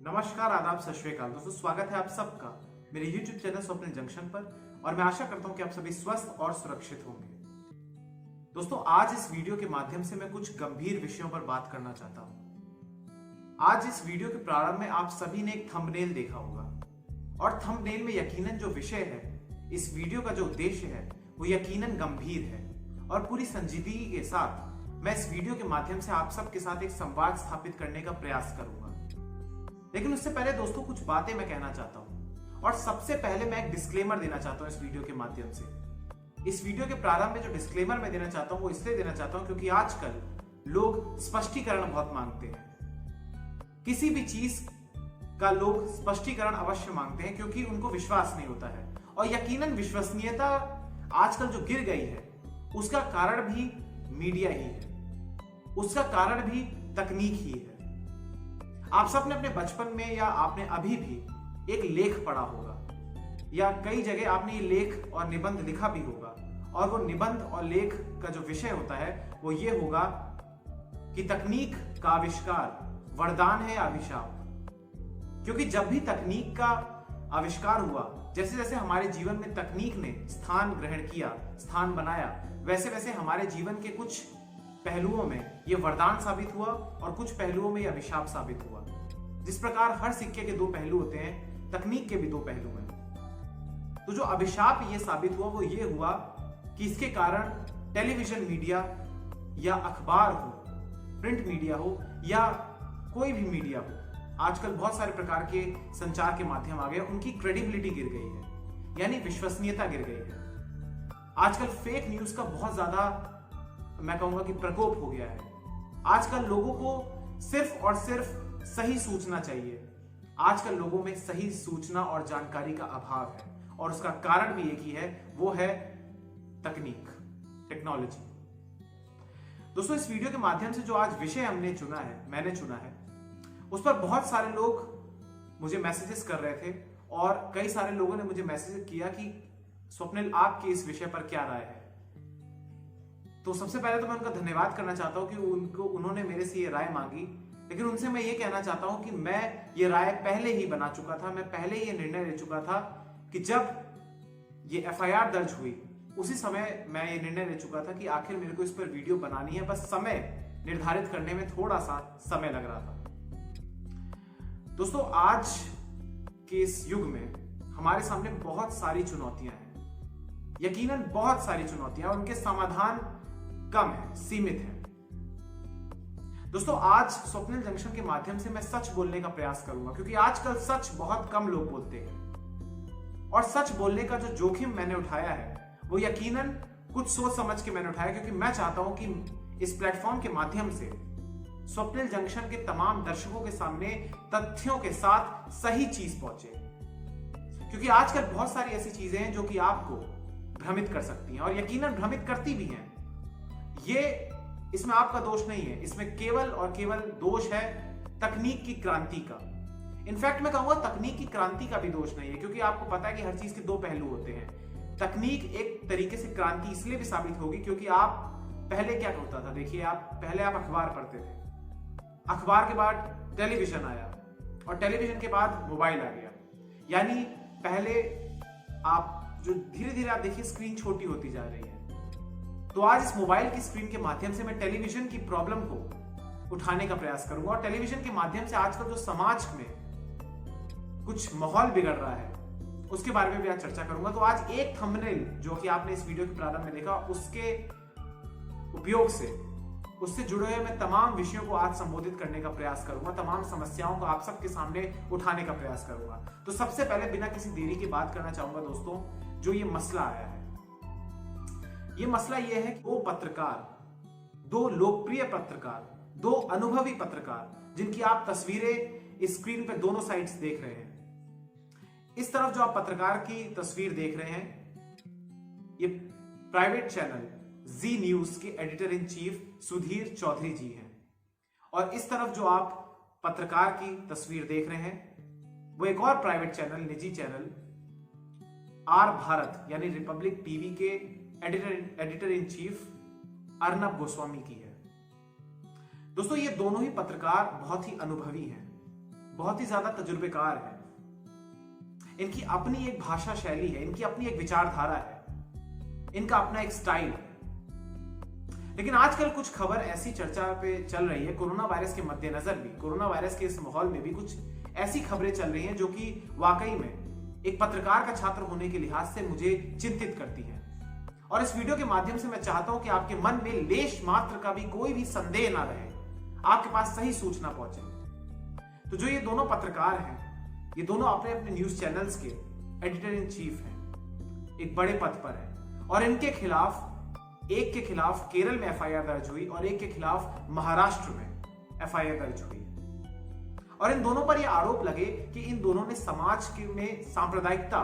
नमस्कार, आदाब, सत श्री अकाल। दोस्तों, स्वागत है आप सबका मेरे YouTube चैनल स्वप्निल जंक्शन पर और मैं आशा करता हूं कि आप सभी स्वस्थ और सुरक्षित होंगे। दोस्तों, आज इस वीडियो के माध्यम से मैं कुछ गंभीर विषयों पर बात करना चाहता हूं। आज इस वीडियो के प्रारंभ में आप सभी ने एक थंबनेल देखा होगा और थंबनेल में यकीनन जो विषय है, इस वीडियो का जो उद्देश्य है वो यकीनन गंभीर है और पूरी संजीदगी के साथ मैं इस वीडियो के माध्यम से आप सबके साथ एक संवाद स्थापित करने का प्रयास करूंगा। लेकिन उससे पहले दोस्तों कुछ बातें मैं कहना चाहता हूं और सबसे पहले मैं एक डिस्क्लेमर देना चाहता हूं इस वीडियो के माध्यम से। इस वीडियो के प्रारंभ में जो डिस्क्लेमर मैं देना चाहता हूं वो इसलिए देना चाहता हूं क्योंकि आजकल लोग स्पष्टीकरण बहुत मांगते हैं। किसी भी चीज का लोग स्पष्टीकरण अवश्य मांगते हैं क्योंकि उनको विश्वास नहीं होता है और यकीनन विश्वसनीयता आजकल जो गिर गई है उसका कारण भी मीडिया ही है, उसका कारण भी तकनीक ही है। आप सबने अपने बचपन में या आपने अभी भी एक लेख पढ़ा होगा या कई जगह आपने ये लेख और निबंध लिखा भी होगा और वो निबंध और लेख का जो विषय होता है वो ये होगा कि तकनीक का आविष्कार वरदान है या अभिशाप। क्योंकि जब भी तकनीक का आविष्कार हुआ, जैसे जैसे हमारे जीवन में तकनीक ने स्थान ग्रहण किया, स्थान बनाया, वैसे वैसे हमारे जीवन के कुछ पहलुओं में ये वरदान साबित हुआ और कुछ पहलुओं में ये अभिशाप साबित हुआ। जिस प्रकार हर सिक्के के दो पहलू होते हैं, तकनीक के भी दो पहलू हैं। तो जो अभिशाप ये साबित हुआ वो ये हुआ कि इसके कारण टेलीविजन मीडिया या अखबार हो, प्रिंट मीडिया हो या कोई भी मीडिया हो, आजकल बहुत सारे प्रकार के संचार के माध्यम आ गए, उनकी क्रेडिबिलिटी गिर गई है, यानी विश्वसनीयता गिर गई है। आजकल फेक न्यूज का बहुत ज्यादा मैं कहूंगा कि प्रकोप हो गया है। आजकल लोगों को सिर्फ और सिर्फ सही सूचना चाहिए। आजकल लोगों में सही सूचना और जानकारी का अभाव है और उसका कारण भी एक ही है, वो है तकनीक, टेक्नोलॉजी। दोस्तों, इस वीडियो के माध्यम से जो आज विषय हमने चुना है, मैंने चुना है, उस पर बहुत सारे लोग मुझे मैसेजेस कर रहे थे और कई सारे लोगों ने मुझे मैसेज किया कि स्वप्निल, आपकी इस विषय पर क्या राय है। तो सबसे पहले तो मैं उनका धन्यवाद करना चाहता हूं कि उन्होंने मेरे से ये राय मांगी, लेकिन उनसे मैं ये कहना चाहता हूं कि मैं ये राय पहले ही बना चुका था। मैं पहले ही ये निर्णय ले चुका था कि जब ये एफआईआर दर्ज हुई उसी समय मैं ये निर्णय ले चुका था कि आखिर मेरे को इस पर वीडियो बनानी है। बस समय निर्धारित करने में थोड़ा सा समय लग रहा था। दोस्तों, आज के इस युग में हमारे सामने बहुत सारी चुनौतियां हैं, यकीनन बहुत सारी चुनौतियां, और उनके समाधान कम है, सीमित है। दोस्तों, आज स्वप्निल जंक्शन के माध्यम से मैं सच बोलने का प्रयास करूंगा क्योंकि आजकल सच बहुत कम लोग बोलते हैं और सच बोलने का जो जोखिम मैंने उठाया है वो यकीनन कुछ सोच समझ के मैंने उठाया, क्योंकि मैं चाहता हूं कि इस प्लेटफॉर्म के माध्यम से स्वप्निल जंक्शन के तमाम दर्शकों के सामने तथ्यों के साथ सही चीज पहुंचे। क्योंकि आजकल बहुत सारी ऐसी चीजें हैं जो कि आपको भ्रमित कर सकती हैं और यकीनन भ्रमित करती भी हैं। ये इसमें आपका दोष नहीं है, इसमें केवल और केवल दोष है तकनीक की क्रांति का। इनफैक्ट मैं कहूंगा तकनीक की क्रांति का भी दोष नहीं है, क्योंकि आपको पता है कि हर चीज के दो पहलू होते हैं। तकनीक एक तरीके से क्रांति इसलिए भी साबित होगी क्योंकि आप पहले क्या होता था, देखिए, पहले आप अखबार पढ़ते थे, अखबार के बाद टेलीविजन आया और टेलीविजन के बाद मोबाइल आ गया। यानी पहले आप जो धीरे धीरे आप देखिए स्क्रीन छोटी होती जा रही है। तो आज इस मोबाइल की स्क्रीन के माध्यम से मैं टेलीविजन की प्रॉब्लम को उठाने का प्रयास करूंगा और टेलीविजन के माध्यम से आजकल जो समाज में कुछ माहौल बिगड़ रहा है उसके बारे में भी आज चर्चा करूंगा। तो आज एक थंबनेल जो कि आपने इस वीडियो के प्रारंभ में देखा, उसके उपयोग से, उससे जुड़े हुए मैं तमाम विषयों को आज संबोधित करने का प्रयास करूंगा, तमाम समस्याओं को आप सबके सामने उठाने का प्रयास करूंगा। तो सबसे पहले बिना किसी देरी की बात करना चाहूंगा दोस्तों, जो ये मसला आया है, ये मसला ये है कि दो पत्रकार, दो लोकप्रिय पत्रकार, दो अनुभवी पत्रकार, जिनकी आप तस्वीरें इस स्क्रीन पे दोनों साइड्स देख रहे हैं। इस तरफ जो आप पत्रकार की तस्वीर देख रहे हैं, ये प्राइवेट चैनल जी न्यूज के editor in chief Sudhir Chaudhary ji हैं, और इस तरफ जो आप पत्रकार की तस्वीर देख रहे हैं वो एक और प्राइवेट चैनल, निजी चैनल आर भारत यानी रिपब्लिक टीवी के editor in chief Arnab Goswami की है। दोस्तों, ये दोनों ही पत्रकार बहुत ही अनुभवी हैं, बहुत ही ज्यादा तजुर्बेकार हैं, इनकी अपनी एक भाषा शैली है, इनकी अपनी एक विचारधारा है, इनका अपना एक स्टाइल है। लेकिन आजकल कुछ खबर ऐसी चर्चा पे चल रही है, कोरोना वायरस के मद्देनजर भी, कोरोना वायरस के इस माहौल में भी कुछ ऐसी खबरें चल रही हैं जो कि वाकई में एक पत्रकार का छात्र होने के लिहाज से मुझे चिंतित करती हैं। और इस वीडियो के माध्यम से मैं चाहता हूं कि आपके मन में लेश मात्र का भी कोई भी संदेह ना रहे, आपके पास सही सूचना पहुंचे। तो जो ये दोनों पत्रकार हैं, ये दोनों अपने अपने न्यूज चैनल्स के एडिटर इन चीफ हैं, एक बड़े पद पर हैं, और इनके खिलाफ, एक के खिलाफ केरल में एफआईआर दर्ज हुई और एक के खिलाफ महाराष्ट्र में एफआईआर दर्ज हुई। और इन दोनों पर यह आरोप लगे कि इन दोनों ने समाज में सांप्रदायिकता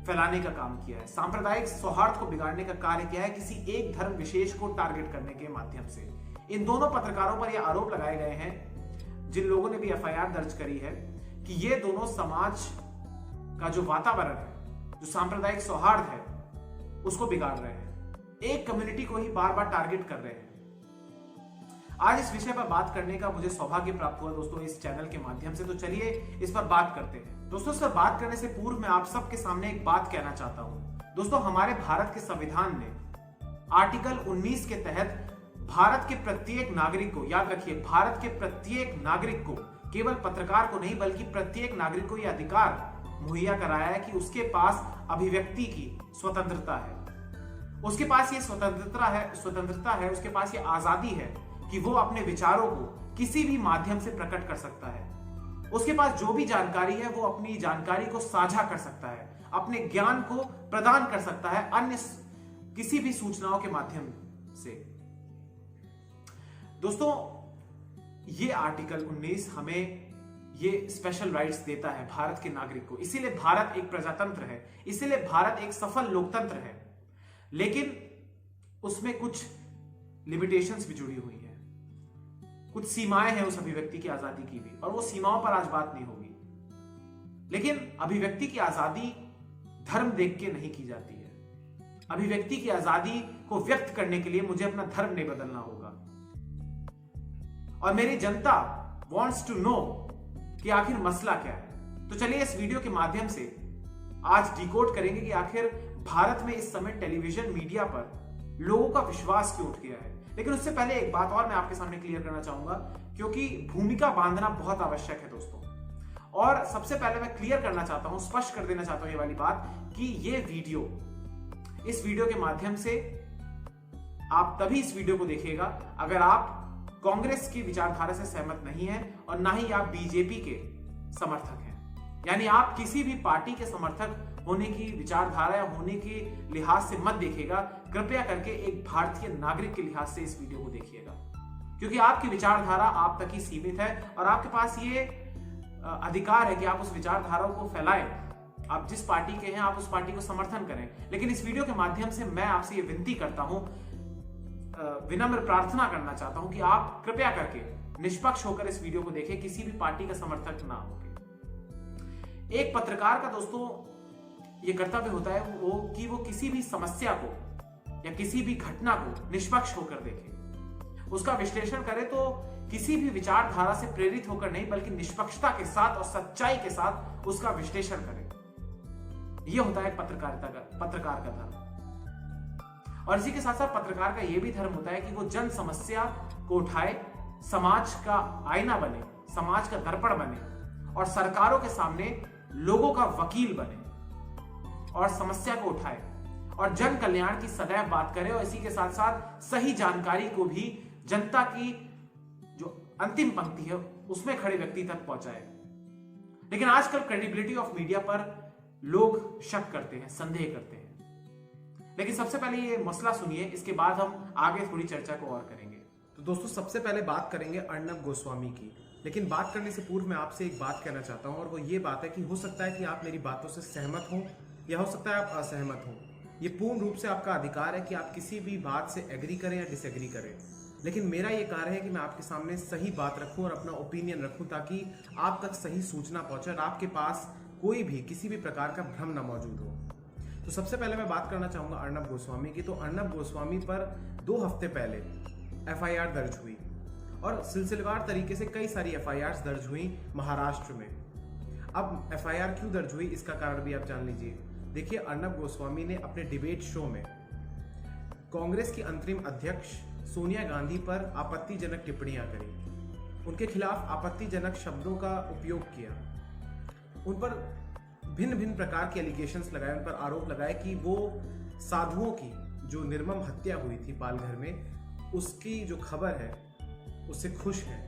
फैलाने का काम किया है, सांप्रदायिक सौहार्द को बिगाड़ने का कार्य किया है किसी एक धर्म विशेष को टारगेट करने के माध्यम से। इन दोनों पत्रकारों पर यह आरोप लगाए गए हैं, जिन लोगों ने भी एफआईआर दर्ज करी है, कि ये दोनों समाज का जो वातावरण है, जो सांप्रदायिक सौहार्द है, उसको बिगाड़ रहे हैं, एक कम्युनिटी को ही बार बार टारगेट कर रहे हैं। आज इस विषय पर बात करने का मुझे सौभाग्य प्राप्त हुआ दोस्तों इस चैनल के माध्यम से, तो चलिए इस पर बात करते हैं। दोस्तों, इस पर बात करने से पूर्व मैं आप सबके सामने एक बात कहना चाहता हूं। दोस्तों, हमारे भारत के संविधान ने आर्टिकल 19 के तहत भारत के प्रत्येक नागरिक को, याद रखिए, भारत के प्रत्येक नागरिक को, केवल पत्रकार को नहीं बल्कि प्रत्येक नागरिक को यह अधिकार मुहैया कराया है कि उसके पास अभिव्यक्ति की स्वतंत्रता है, उसके पास ये स्वतंत्रता है, उसके पास ये आजादी है कि वो अपने विचारों को किसी भी माध्यम से प्रकट कर सकता है। उसके पास जो भी जानकारी है वो अपनी जानकारी को साझा कर सकता है, अपने ज्ञान को प्रदान कर सकता है अन्य किसी भी सूचनाओं के माध्यम से। दोस्तों, ये आर्टिकल 19 हमें ये स्पेशल राइट्स देता है भारत के नागरिक को। इसीलिए भारत एक प्रजातंत्र है, इसीलिए भारत एक सफल लोकतंत्र है। लेकिन उसमें कुछ लिमिटेशंस भी जुड़ी हुई हैं, कुछ सीमाएं हैं उस अभिव्यक्ति की आजादी की भी, और वो सीमाओं पर आज बात नहीं होगी। लेकिन अभिव्यक्ति की आजादी धर्म देख के नहीं की जाती है। अभिव्यक्ति की आजादी को व्यक्त करने के लिए मुझे अपना धर्म नहीं बदलना होगा। और मेरी जनता वॉन्ट्स टू नो कि आखिर मसला क्या है। तो चलिए इस वीडियो के माध्यम से आज डिकोड करेंगे कि आखिर भारत में इस समय टेलीविजन मीडिया पर लोगों का विश्वास क्यों उठ गया है। लेकिन उससे पहले एक बात और मैं आपके सामने क्लियर करना चाहूंगा, क्योंकि भूमिका बांधना बहुत आवश्यक है दोस्तों। और सबसे पहले मैं क्लियर करना चाहता हूं, स्पष्ट कर देना चाहता हूं ये वाली बात कि ये वीडियो, इस वीडियो के माध्यम से आप तभी इस वीडियो को देखिएगा अगर आप कांग्रेस की विचारधारा से सहमत नहीं है और ना ही आप बीजेपी के समर्थक हैं। यानी आप किसी भी पार्टी के समर्थक होने की विचारधारा या होने के लिहाज से मत देखिएगा। कृपया करके एक भारतीय नागरिक के लिहाज से इस वीडियो को देखिएगा, क्योंकि आपकी विचारधारा आप तक ही सीमित है और आपके पास ये अधिकार है कि आप उस विचारधारा को फैलाएं। आप जिस पार्टी के हैं आप उस पार्टी को समर्थन करें। लेकिन इस वीडियो के माध्यम से मैं आपसे ये विनती करता हूं, विनम्र प्रार्थना करना चाहता हूं कि आप कृपया करके निष्पक्ष होकर इस वीडियो को देखें, किसी भी पार्टी का समर्थक ना होकर। एक पत्रकार का दोस्तों ये कर्तव्य होता है कि वो किसी भी समस्या को या किसी भी घटना को निष्पक्ष होकर देखे, उसका विश्लेषण करे, तो किसी भी विचारधारा से प्रेरित होकर नहीं बल्कि निष्पक्षता के साथ और सच्चाई के साथ उसका विश्लेषण करे। यह होता है पत्रकार का धर्म। और इसी के साथ साथ पत्रकार का यह भी धर्म होता है कि वो जन समस्या को उठाए, समाज का आईना बने, समाज का दर्पण बने और सरकारों के सामने लोगों का वकील बने और समस्या को उठाए और जन कल्याण की सदैव बात करे और इसी के साथ साथ सही जानकारी को भी जनता की जो अंतिम पंक्ति है उसमें खड़े व्यक्ति तक पहुंचाए। लेकिन आजकल क्रेडिबिलिटी ऑफ मीडिया पर लोग शक करते हैं, संदेह करते हैं। लेकिन सबसे पहले ये मसला सुनिए, इसके बाद हम आगे थोड़ी चर्चा को और करेंगे। तो दोस्तों, सबसे पहले बात करेंगे अर्नब गोस्वामी की। लेकिन बात करने से पूर्व मैं आपसे एक बात कहना चाहता हूं, और वो ये बात है कि हो सकता है कि आप मेरी बातों से सहमत हो या हो सकता है आप असहमत हो। ये पूर्ण रूप से आपका अधिकार है कि आप किसी भी बात से एग्री करें या डिसएग्री करें। लेकिन मेरा ये कार्य है कि मैं आपके सामने सही बात रखूं और अपना ओपिनियन रखूं, ताकि आप तक सही सूचना पहुंचे और आपके पास कोई भी किसी भी प्रकार का भ्रम न मौजूद हो। तो सबसे पहले मैं बात करना चाहूंगा अर्नब गोस्वामी की। तो अर्नब गोस्वामी पर 2 हफ्ते पहले एफआईआर दर्ज हुई और सिलसिलेवार तरीके से कई सारी एफआईआर दर्ज हुई महाराष्ट्र में। अब एफआईआर क्यों दर्ज हुई इसका कारण भी आप जान लीजिए। देखिए, अर्नब गोस्वामी ने अपने डिबेट शो में कांग्रेस की अंतरिम अध्यक्ष सोनिया गांधी पर आपत्तिजनक टिप्पणियां करी, उनके खिलाफ आपत्तिजनक शब्दों का उपयोग किया, उन पर भिन्न भिन्न प्रकार के एलिगेशंस लगाए, उन पर आरोप लगाए कि वो साधुओं की जो निर्मम हत्या हुई थी पालघर में, उसकी जो खबर है उससे खुश हैं,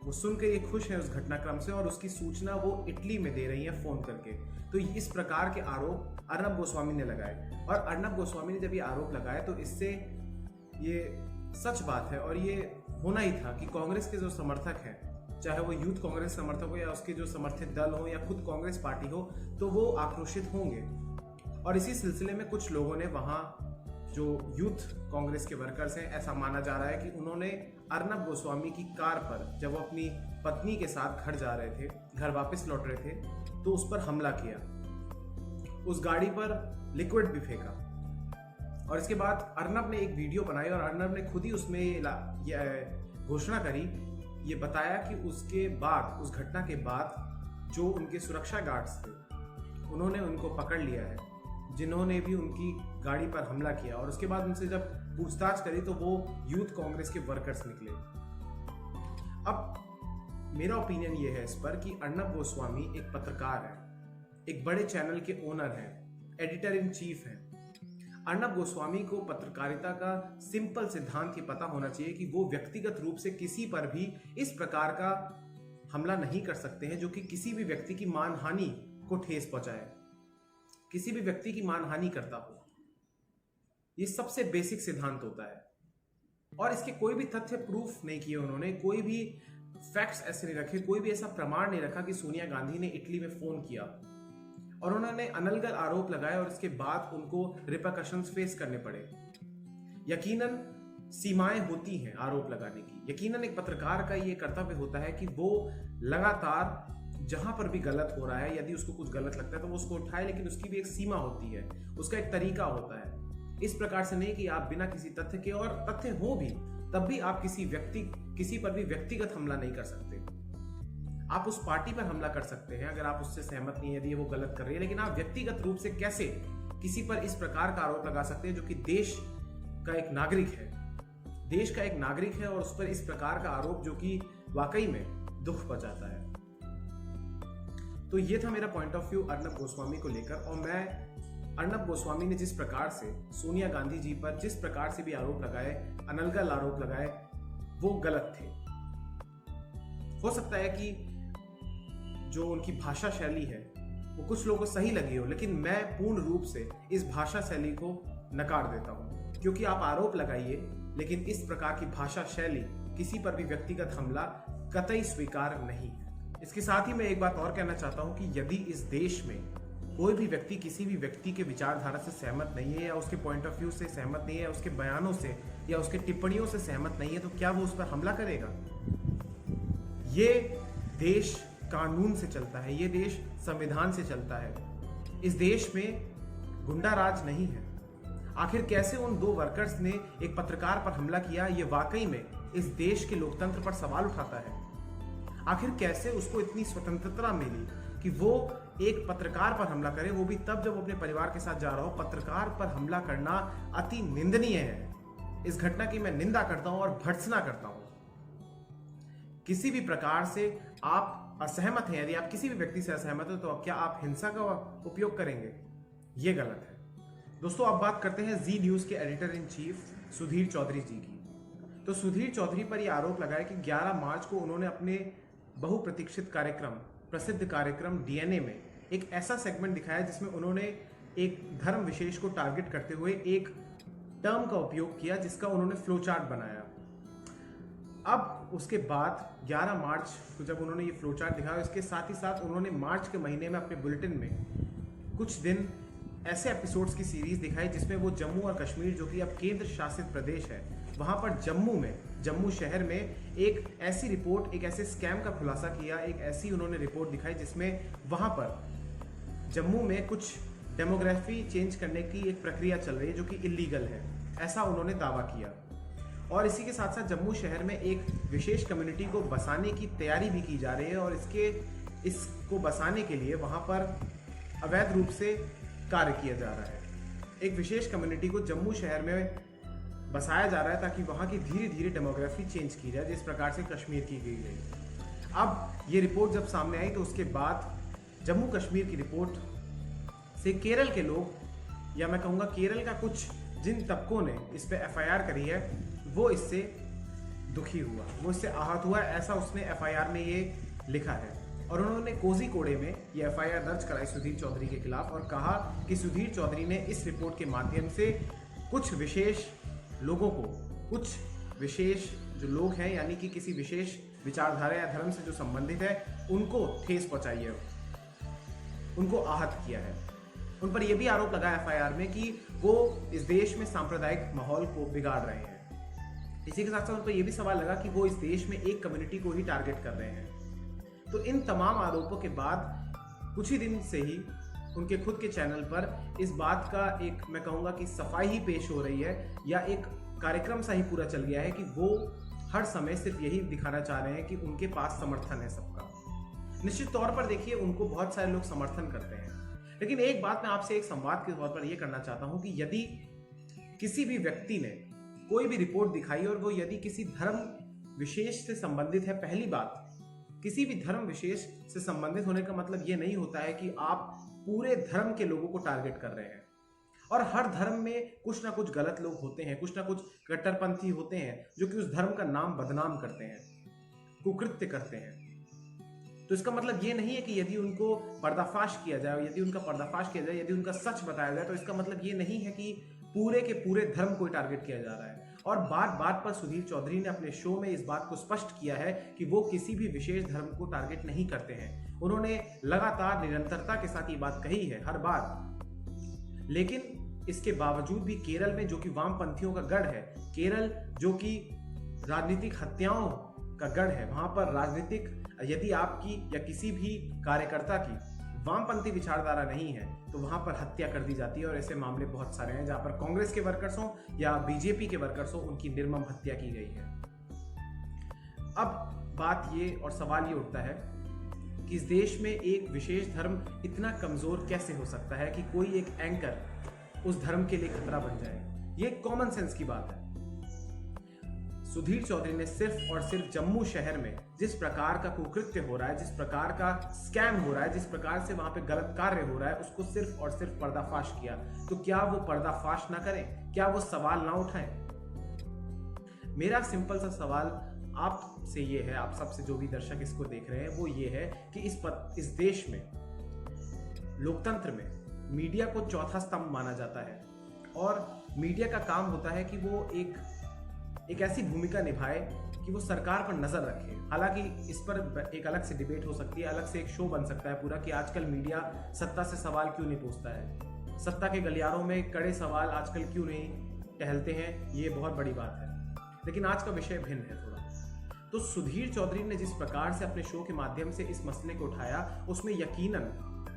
वो सुन के ये खुश हैं उस घटनाक्रम से, और उसकी सूचना वो इटली में दे रही हैं फोन करके। तो इस प्रकार के आरोप अर्नब गोस्वामी ने लगाए, और अर्नब गोस्वामी ने जब ये आरोप लगाए तो इससे ये सच बात है और ये होना ही था कि कांग्रेस के जो समर्थक हैं, चाहे वो यूथ कांग्रेस समर्थक हो या उसके जो समर्थित दल हो या खुद कांग्रेस पार्टी हो, तो वो आक्रोशित होंगे। और इसी सिलसिले में कुछ लोगों ने वहां जो यूथ कांग्रेस के वर्कर्स हैं, ऐसा माना जा रहा है कि उन्होंने अर्नब गोस्वामी की कार पर, जब वो अपनी पत्नी के साथ घर जा रहे थे, घर वापस लौट रहे थे, तो उस पर हमला किया, उस गाड़ी पर लिक्विड भी फेंका। और इसके बाद अर्नब ने एक वीडियो बनाई और अर्नब ने खुद ही उसमें ये घोषणा करी, ये बताया कि उसके बाद, उस घटना के बाद जो उनके सुरक्षा गार्ड्स थे, उन्होंने उनको पकड़ लिया है, जिन्होंने भी उनकी गाड़ी पर हमला किया। और उसके बाद उनसे जब पूछताछ करी तो वो यूथ कांग्रेस के वर्कर्स निकले। अब मेरा ओपिनियन ये है इस पर कि अर्नब गोस्वामी एक पत्रकार है, एक बड़े चैनल के ओनर हैं, एडिटर इन चीफ हैं। अर्नब गोस्वामी को पत्रकारिता का सिंपल सिद्धांत ये पता होना चाहिए कि वो व्यक्तिगत रूप से किसी पर भी इस प्रकार का हमला नहीं कर सकते हैं जो कि किसी भी व्यक्ति की मानहानि को ठेस पहुंचाए, किसी भी व्यक्ति की मानहानि करता हो। ये सबसे बेसिक सिद्धांत होता है, और इसके कोई भी तथ्य प्रूफ नहीं किए उन्होंने, कोई भी फैक्ट्स ऐसे नहीं रखे, कोई भी ऐसा प्रमाण नहीं रखा कि सोनिया गांधी ने इटली में फोन किया, और उन्होंने अनलगल आरोप लगाए और इसके बाद उनको रिपरकशंस फेस करने पड़े। यकीनन सीमाएं होती हैं आरोप लगाने की, यकीनन एक पत्रकार का ये कर्तव्य होता है कि वो लगातार जहां पर भी गलत हो रहा है, यदि उसको कुछ गलत लगता है तो वो उसको उठाए, लेकिन उसकी भी एक सीमा होती है, उसका एक तरीका होता है। इस प्रकार से नहीं कि आप बिना किसी तथ्य के, और तथ्य हो भी तब भी आप किसी पर भी व्यक्तिगत हमला नहीं कर सकते। आप उस पार्टी पर हमला कर सकते हैं अगर आप उससे सहमत नहीं है, यदि वो गलत कर रही है, लेकिन आप व्यक्तिगत रूप से कैसे किसी पर इस प्रकार का आरोप लगा सकते हैं जो कि देश का एक नागरिक है, देश का एक नागरिक है, और उस पर इस प्रकार का आरोप जो कि वाकई में दुख पहुंचाता है। तो ये था मेरा point of view Arnab Goswami को लेकर, और मैं अर्नब गोस्वामी ने जिस प्रकार से सोनिया गांधी जी पर जिस प्रकार से भी आरोप लगाए, अनलगल आरोप लगाए, वो गलत थे। हो सकता है कि जो उनकी भाषा शैली है वो कुछ लोगों को सही लगी हो, लेकिन मैं पूर्ण रूप से इस भाषा शैली को नकार देता हूं, क्योंकि आप आरोप लगाइए, लेकिन इस प्रकार की भाषा शैली, किसी पर भी व्यक्तिगत हमला कतई स्वीकार नहीं है। इसके साथ ही मैं एक बात और कहना चाहता हूं कि यदि इस देश में कोई भी व्यक्ति किसी भी व्यक्ति के विचारधारा से सहमत नहीं है, या उसके पॉइंट ऑफ व्यू से सहमत नहीं है, उसके बयानों से या उसके टिप्पणियों से सहमत नहीं है, तो क्या वो उस पर हमला करेगा? ये देश कानून से चलता है, ये देश संविधान से चलता है। इस देश में गुंडा राज नहीं है। आखिर कैसे उन दो वर्कर्स ने एक पत्रकार पर हमला किया, ये वाकई में इस देश के लोकतंत्र पर सवाल उठाता है। आखिर कैसे उसको इतनी स्वतंत्रता मिली कि वो एक पत्रकार पर हमला करे, वो भी तब जब वो अपने परिवार के साथ जा रहा हो। पत्रकार पर हमला करना अति निंदनीय है। इस घटना की मैं निंदा करता हूं और भर्त्सना करता हूं। किसी भी प्रकार से आप असहमत हैं, यदि आप किसी भी व्यक्ति से असहमत हो, तो क्या आप हिंसा का उपयोग करेंगे? ये गलत है। दोस्तों, अब बात करते हैं जी न्यूज के editor in chief Sudhir Chaudhary ji की। तो सुधीर चौधरी पर यह आरोप लगाया कि 11 मार्च को उन्होंने अपने बहुप्रतीक्षित कार्यक्रम, प्रसिद्ध कार्यक्रम डीएनए में एक ऐसा सेगमेंट दिखाया जिसमें उन्होंने एक धर्म विशेष को टारगेट करते हुए एक टर्म का उपयोग किया जिसका उन्होंने फ्लो चार्ट बनाया। अब उसके बाद 11 मार्च को जब उन्होंने ये फ्लो चार्ट दिखाया, इसके साथ ही साथ उन्होंने मार्च के महीने में अपने बुलेटिन में कुछ दिन ऐसे एपिसोड्स की सीरीज दिखाई जिसमें वो जम्मू और कश्मीर, जो कि अब केंद्र शासित प्रदेश है, वहां पर जम्मू शहर में एक ऐसी रिपोर्ट, एक ऐसे स्कैम का खुलासा किया। एक ऐसी उन्होंने रिपोर्ट दिखाई जिसमें वहां पर जम्मू में कुछ डेमोग्राफी चेंज करने की एक प्रक्रिया चल रही है जो कि इलीगल है, ऐसा उन्होंने दावा किया। और इसी के साथ साथ जम्मू शहर में एक विशेष कम्युनिटी को बसाने की तैयारी भी की जा रही है और इसको बसाने के लिए वहाँ पर अवैध रूप से कार्य किया जा रहा है। एक विशेष कम्युनिटी को जम्मू शहर में बसाया जा रहा है ताकि वहाँ की धीरे धीरे डेमोग्राफी चेंज की जाए, जिस प्रकार से कश्मीर की गई। अब ये रिपोर्ट जब सामने आई तो उसके बाद जम्मू कश्मीर की रिपोर्ट से केरल के लोग, या मैं कहूँगा केरल का कुछ जिन तबकों ने इस पे एफआईआर करी है, वो इससे दुखी हुआ, वो इससे आहत हुआ। ऐसा उसने एफआईआर में ये लिखा है और उन्होंने कोझिकोडे में ये एफआईआर दर्ज कराई सुधीर चौधरी के खिलाफ और कहा कि सुधीर चौधरी ने इस रिपोर्ट के माध्यम से कुछ विशेष लोगों को, कुछ विशेष जो लोग हैं यानी कि किसी विशेष विचारधारा या धर्म से जो संबंधित है, उनको ठेस पहुंचाई है, उनको आहत किया है। उन पर यह भी आरोप लगा एफआईआर में कि वो इस देश में सांप्रदायिक माहौल को बिगाड़ रहे हैं। इसी के साथ साथ उन पर यह भी सवाल लगा कि वो इस देश में एक कम्युनिटी को ही टारगेट कर रहे हैं। तो इन तमाम आरोपों के बाद कुछ ही दिन से ही उनके खुद के चैनल पर इस बात का एक, मैं कहूँगा कि सफाई ही पेश हो रही है या एक कार्यक्रम सा ही पूरा चल गया है कि वो हर समय सिर्फ यही दिखाना चाह रहे हैं कि उनके पास समर्थन है सबका। निश्चित तौर पर देखिए, उनको बहुत सारे लोग समर्थन करते हैं, लेकिन एक बात मैं आपसे एक संवाद के तौर पर यह करना चाहता हूं कि यदि किसी भी व्यक्ति ने कोई भी रिपोर्ट दिखाई और वो यदि किसी धर्म विशेष से संबंधित है, पहली बात, किसी भी धर्म विशेष से संबंधित होने का मतलब ये नहीं होता है कि आप पूरे धर्म के लोगों को टारगेट कर रहे हैं। और हर धर्म में कुछ ना कुछ गलत लोग होते हैं, कुछ ना कुछ कट्टरपंथी होते हैं जो कि उस धर्म का नाम बदनाम करते हैं, कुकृत्य करते हैं। तो इसका मतलब ये नहीं है कि यदि उनको पर्दाफाश किया जाए, यदि उनका पर्दाफाश किया जाए, यदि उनका सच बताया जाए, तो इसका मतलब ये नहीं है कि पूरे के पूरे धर्म को टारगेट किया जा रहा है। और बात बात पर सुधीर चौधरी ने अपने शो में इस बात को स्पष्ट किया है कि वो किसी भी विशेष धर्म को टारगेट नहीं करते हैं। उन्होंने लगातार निरंतरता के साथ ये बात कही है हर बार। लेकिन इसके बावजूद भी केरल में, जो कि वामपंथियों का गढ़ है, केरल जो कि राजनीतिक हत्याओं का गढ़ है, वहां पर राजनीतिक, यदि आपकी या किसी भी कार्यकर्ता की वामपंथी विचारधारा नहीं है तो वहां पर हत्या कर दी जाती है। और ऐसे मामले बहुत सारे हैं जहां पर कांग्रेस के वर्कर्स हों या बीजेपी के वर्कर्स हों, उनकी निर्मम हत्या की गई है। अब बात ये और सवाल ये उठता है कि इस देश में एक विशेष धर्म इतना कमजोर कैसे हो सकता है कि कोई एक एंकर उस धर्म के लिए खतरा बन जाए। ये कॉमन सेंस की बात है। सुधीर चौधरी ने सिर्फ और सिर्फ जम्मू शहर में जिस प्रकार का कुकृत्य हो रहा है, जिस प्रकार का स्कैम हो रहा है, जिस प्रकार से वहां पे गलत कार्य हो रहा है, उसको सिर्फ और सिर्फ पर्दाफाश किया। तो क्या वो पर्दाफाश ना करें? क्या वो सवाल ना उठाएं? मेरा सिंपल सा सवाल आपसे ये है, आप सबसे जो भी दर्शक इसको देख रहे हैं, वो ये है कि इस देश में, लोकतंत्र में मीडिया को चौथा स्तंभ माना जाता है और मीडिया का काम होता है कि वो एक ऐसी भूमिका निभाए कि वो सरकार पर नजर रखे। हालांकि इस पर एक अलग से डिबेट हो सकती है, अलग से एक शो बन सकता है पूरा कि आजकल मीडिया सत्ता से सवाल क्यों नहीं पूछता है, सत्ता के गलियारों में कड़े सवाल आजकल क्यों नहीं टहलते हैं, ये बहुत बड़ी बात है। लेकिन आज का विषय भिन्न है थोड़ा। तो सुधीर चौधरी ने जिस प्रकार से अपने शो के माध्यम से इस मसले को उठाया, उसमें यकीनन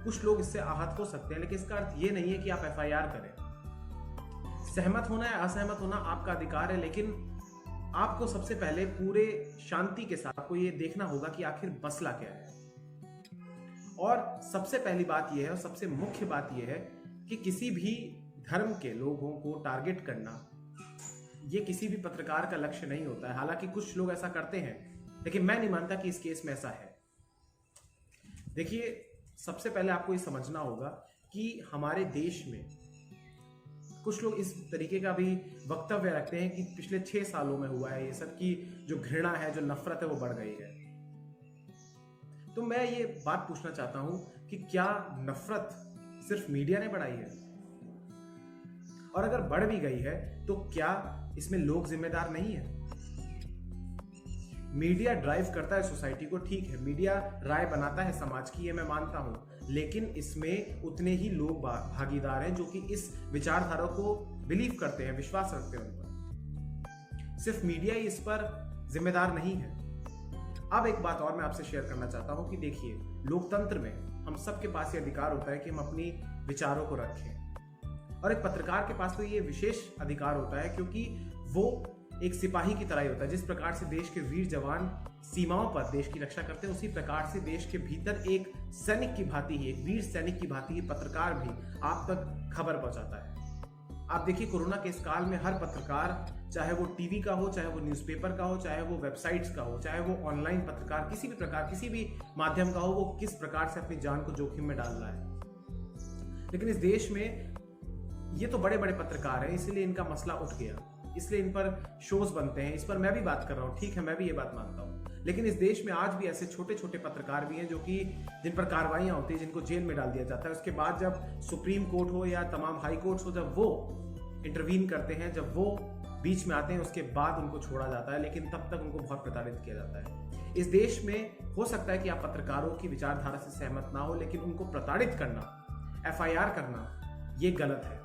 कुछ लोग इससे आहत हो सकते हैं, लेकिन इसका अर्थ ये नहीं है कि आप एफआईआर करें। सहमत होना या असहमत होना आपका अधिकार है, लेकिन आपको सबसे पहले पूरे शांति के साथ आपको ये देखना होगा कि आखिर मसला क्या है। और सबसे पहली बात यह है और सबसे मुख्य बात यह है कि किसी भी धर्म के लोगों को टारगेट करना ये किसी भी पत्रकार का लक्ष्य नहीं होता है। हालांकि कुछ लोग ऐसा करते हैं, लेकिन मैं नहीं मानता कि इस केस में ऐसा है। देखिए, सबसे पहले आपको ये समझना होगा कि हमारे देश में कुछ लोग इस तरीके का भी वक्तव्य रखते हैं कि पिछले 6 सालों में हुआ है ये सब, की जो घृणा है, जो नफरत है, वो बढ़ गई है। तो मैं ये बात पूछना चाहता हूं कि क्या नफरत सिर्फ मीडिया ने बढ़ाई है? और अगर बढ़ भी गई है तो क्या इसमें लोग जिम्मेदार नहीं है? मीडिया ड्राइव करता है सोसाइटी को, ठीक है, मीडिया राय बनाता है समाज की, ये मैं मानता हूं, लेकिन इसमें उतने ही लोग भागीदार हैं जो कि इस विचारधारा को बिलीव करते हैं, विश्वास रखते हैं उन पर। सिर्फ मीडिया ही इस पर जिम्मेदार नहीं है। अब एक बात और मैं आपसे शेयर करना चाहता हूं कि देखिए, लोकतंत्र में हम सबके पास ये अधिकार होता है कि हम अपनी विचारों को रखें, और एक पत्रकार के पास तो ये विशेष अधिकार होता है क्योंकि वो एक सिपाही की तरह ही होता है। जिस प्रकार से देश के वीर जवान सीमाओं पर देश की रक्षा करते हैं, उसी प्रकार से देश के भीतर एक सैनिक की भांति ही, एक वीर सैनिक की भांति ही पत्रकार भी आप तक खबर पहुंचाता है। आप देखिए, कोरोना के इस काल में हर पत्रकार, चाहे वो टीवी का हो, चाहे वो न्यूज़पेपर का हो, चाहे वो वेबसाइट्स का हो, चाहे वो ऑनलाइन पत्रकार, किसी भी प्रकार, किसी भी माध्यम का हो, वो किस प्रकार से अपनी जान को जोखिम में डाल रहा है। लेकिन इस देश में ये तो बड़े बड़े पत्रकार हैं, इसलिए इनका मसला उठ गया, इसलिए इन पर शोज बनते हैं, इस पर मैं भी बात कर रहा हूँ, ठीक है, मैं भी ये बात मानता हूँ। लेकिन इस देश में आज भी ऐसे छोटे छोटे पत्रकार भी हैं जो कि जिन पर कार्रवाइयां होती है, जिनको जेल में डाल दिया जाता है। उसके बाद जब सुप्रीम कोर्ट हो या तमाम हाई कोर्ट्स हो, जब वो इंटरवीन करते हैं, जब वो बीच में आते हैं, उसके बाद उनको छोड़ा जाता है, लेकिन तब तक उनको बहुत प्रताड़ित किया जाता है। इस देश में हो सकता है कि आप पत्रकारों की विचारधारा से सहमत ना हो, लेकिन उनको प्रताड़ित करना, FIR करना, ये गलत है।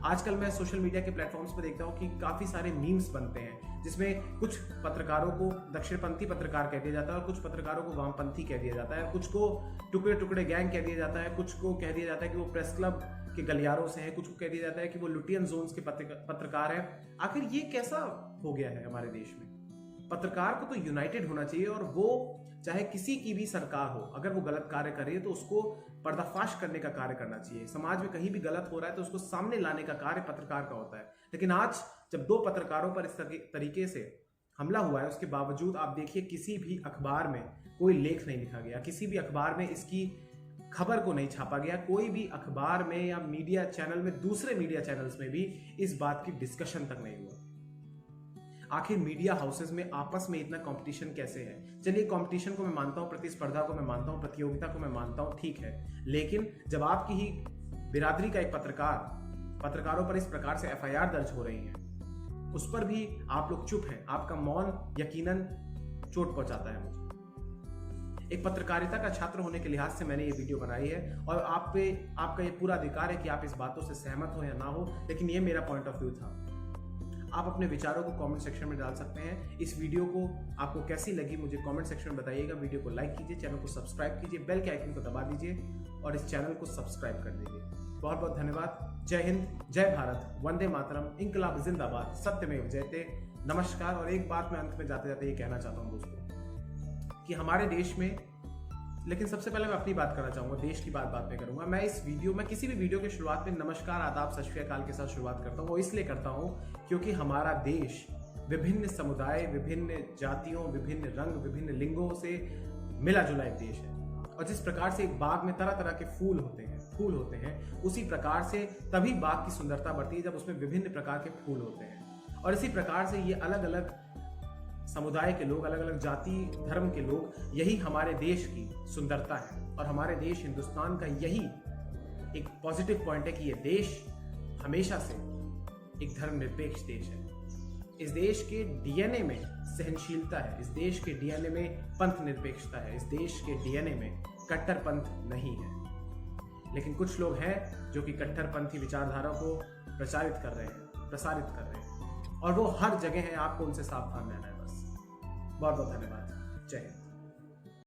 आजकल मैं सोशल मीडिया के प्लेटफॉर्म्स पर देखता हूँ कि काफी सारे मीम्स बनते हैं, जिसमें कुछ पत्रकारों को दक्षिणपंथी पत्रकार कह दिया जाता है और कुछ पत्रकारों को वामपंथी कह दिया जाता है, कुछ को टुकड़े टुकड़े गैंग कह दिया जाता है, कुछ को कह दिया जाता है कि वो प्रेस क्लब के गलियारों से हैं, कुछ को कह दिया जाता है कि वो लुटियन जोन्स के पत्रकार हैं। आखिर ये कैसा हो गया है हमारे देश में? पत्रकार को तो यूनाइटेड होना चाहिए, और वो चाहे किसी की भी सरकार हो, अगर वो गलत कार्य कर रही है तो उसको पर्दाफाश करने का कार्य करना चाहिए। समाज में कहीं भी गलत हो रहा है तो उसको सामने लाने का कार्य पत्रकार का होता है। लेकिन आज जब 2 पत्रकारों पर इस तरीके से हमला हुआ है, उसके बावजूद आप देखिए किसी भी अखबार में कोई लेख नहीं लिखा गया, किसी भी अखबार में इसकी खबर को नहीं छापा गया, कोई भी अखबार में या मीडिया चैनल में, दूसरे मीडिया चैनल्स में भी इस बात की डिस्कशन तक नहीं हुआ। आखिर मीडिया हाउसेस में आपस में इतना कंपटीशन कैसे है? चलिए, कंपटीशन को मैं मानता हूं, प्रतिस्पर्धा को मैं मानता हूं, प्रतियोगिता को मैं मानता हूं, ठीक है, लेकिन जब आपकी ही बिरादरी का एक पत्रकारों पर इस प्रकार से FIR दर्ज हो रही है, उस पर भी आप लोग चुप हैं। आपका मौन यकीनन चोट पहुंचाता है मुझे। एक पत्रकारिता का छात्र होने के लिहाज से मैंने ये वीडियो बनाई है, और आपका ये पूरा अधिकार है कि आप इस बातों से सहमत हो या ना हो, लेकिन ये मेरा पॉइंट ऑफ व्यू था। आप अपने विचारों को कमेंट सेक्शन में डाल सकते हैं। इस वीडियो को आपको कैसी लगी मुझे कमेंट सेक्शन में बताइएगा। वीडियो को लाइक कीजिए, चैनल को सब्सक्राइब कीजिए, बेल के आइकन को दबा दीजिए और इस चैनल को सब्सक्राइब कर दीजिए। बहुत बहुत धन्यवाद। जय हिंद, जय भारत, वंदे मातरम, इंकलाब जिंदाबाद, सत्यमेव जयते, नमस्कार। और एक बात मैं अंत में जाते जाते ये कहना चाहता हूँ दोस्तों, कि हमारे देश में, लेकिन सबसे पहले मैं अपनी बात करना चाहूंगा, देश की बात में करूंगा। मैं किसी भी वीडियो के शुरुआत में नमस्कार, आदाब, सत श्री अकाल के साथ शुरुआत करता हूं। वो इसलिए करता हूं क्योंकि हमारा देश विभिन्न समुदाय, विभिन्न जातियों, विभिन्न रंग, विभिन्न लिंगों से मिला जुला एक देश है। और जिस प्रकार से एक बाग में तरह तरह के फूल होते हैं, उसी प्रकार से तभी बाग की सुंदरता बढ़ती है जब उसमें विभिन्न प्रकार के फूल होते हैं। और इसी प्रकार से ये अलग अलग समुदाय के लोग, अलग अलग जाति धर्म के लोग, यही हमारे देश की सुंदरता है। और हमारे देश हिंदुस्तान का यही एक पॉजिटिव पॉइंट है कि ये देश हमेशा से एक धर्मनिरपेक्ष देश है। इस देश के DNA में सहनशीलता है, इस देश के DNA में पंथ निरपेक्षता है, इस देश के DNA में कट्टरपंथ नहीं है। लेकिन कुछ लोग हैं जो कि कट्टरपंथी विचारधारा को प्रसारित कर रहे हैं, और वो हर जगह है। आपको उनसे सावधान रहना है बस। बहुत बहुत धन्यवाद। जय हिंद।